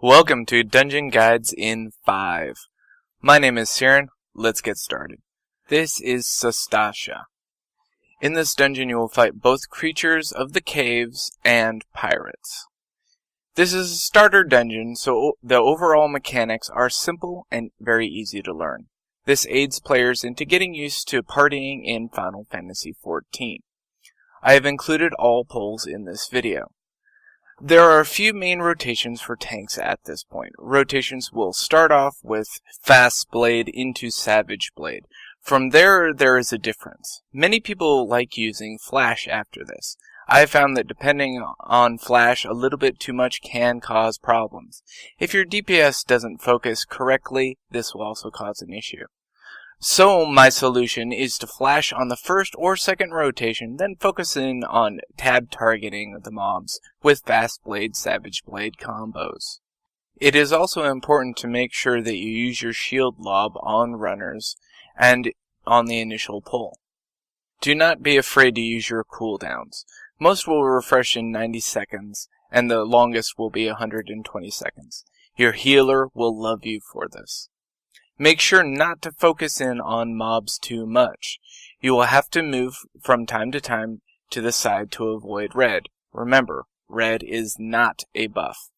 Welcome to Dungeon Guides in 5. My name is Searin. Let's get started. This is Sastasha. In this dungeon you will fight both creatures of the caves and pirates. This is a starter dungeon, so the overall mechanics are simple and very easy to learn. This aids players into getting used to partying in Final Fantasy XIV. I have included all polls in this video. There are a few main rotations for tanks at this point. Rotations will start off with Fast Blade into Savage Blade. From there is a difference. Many people like using Flash after this. I have found that depending on Flash, a little bit too much can cause problems. If your DPS doesn't focus correctly, this will also cause an issue. So my solution is to flash on the first or second rotation, then focus in on tab targeting the mobs with Fast Blade, Savage Blade combos. It is also important to make sure that you use your shield lob on runners and on the initial pull. Do not be afraid to use your cooldowns. Most will refresh in 90 seconds, and the longest will be 120 seconds. Your healer will love you for this. Make sure not to focus in on mobs too much. You will have to move from time to time to the side to avoid red. Remember, red is not a buff.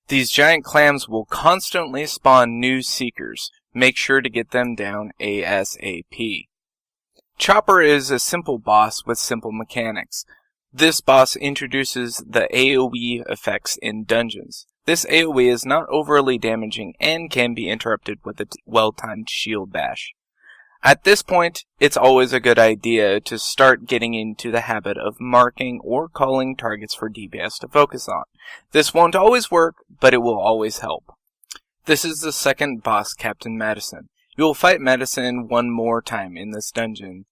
These giant clams will constantly spawn new seekers. Make sure to get them down ASAP. Chopper is a simple boss with simple mechanics. This boss introduces the AoE effects in dungeons. This AoE is not overly damaging and can be interrupted with a well-timed shield bash. At this point, it's always a good idea to start getting into the habit of marking or calling targets for DPS to focus on. This won't always work, but it will always help. This is the second boss, Captain Madison. You will fight Madison one more time in this dungeon.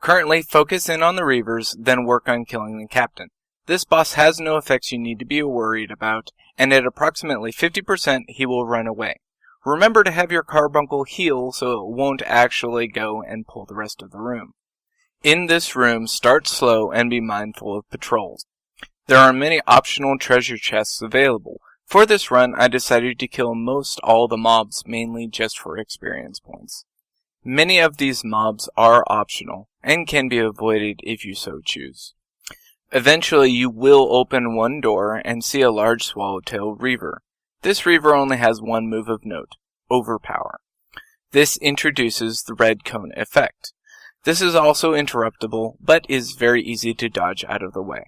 Currently, focus in on the Reavers, then work on killing the Captain. This boss has no effects you need to be worried about, and at approximately 50% he will run away. Remember to have your carbuncle heal so it won't actually go and pull the rest of the room. In this room, start slow and be mindful of patrols. There are many optional treasure chests available. For this run, I decided to kill most all the mobs, mainly just for experience points. Many of these mobs are optional, and can be avoided if you so choose. Eventually, you will open one door and see a large swallowtail reaver. This reaver only has one move of note, Overpower. This introduces the red cone effect. This is also interruptible, but is very easy to dodge out of the way.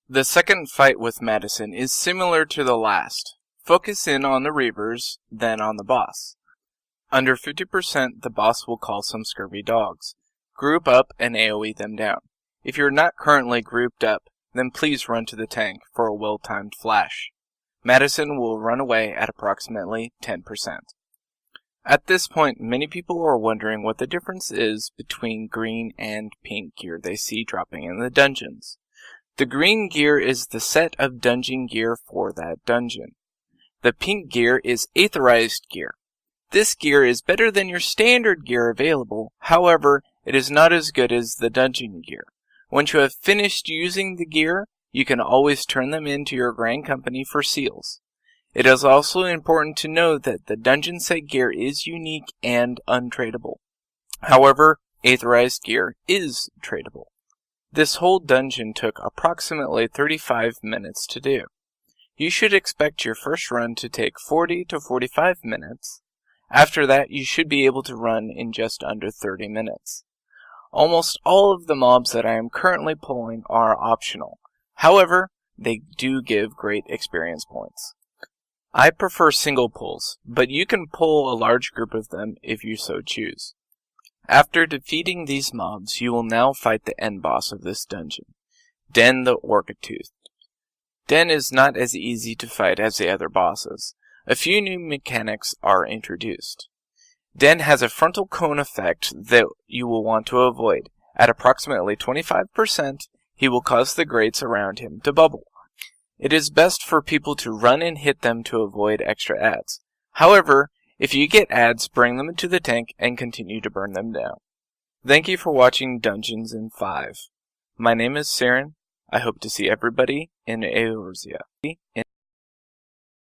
The second fight with Madison is similar to the last. Focus in on the reavers, then on the boss. Under 50%, the boss will call some scurvy dogs. Group up and AoE them down. If you're not currently grouped up, then please run to the tank for a well-timed flash. Madison will run away at approximately 10%. At this point, many people are wondering what the difference is between green and pink gear they see dropping in the dungeons. The green gear is the set of dungeon gear for that dungeon. The pink gear is aetherized gear. This gear is better than your standard gear available, however, it is not as good as the dungeon gear. Once you have finished using the gear, you can always turn them into your Grand Company for seals. It is also important to know that the dungeon set gear is unique and untradeable. However, aetherized gear is tradable. This whole dungeon took approximately 35 minutes to do. You should expect your first run to take 40 to 45 minutes. After that, you should be able to run in just under 30 minutes. Almost all of the mobs that I am currently pulling are optional. However, they do give great experience points. I prefer single pulls, but you can pull a large group of them if you so choose. After defeating these mobs, you will now fight the end boss of this dungeon, Den the Orcatooth. Den is not as easy to fight as the other bosses. A few new mechanics are introduced. Den has a frontal cone effect that you will want to avoid. At approximately 25%, he will cause the grates around him to bubble. It is best for people to run and hit them to avoid extra ads. However, if you get ads, bring them into the tank and continue to burn them down. Thank you for watching Dungeons in 5. My name is Searin. I hope to see everybody in Eorzea.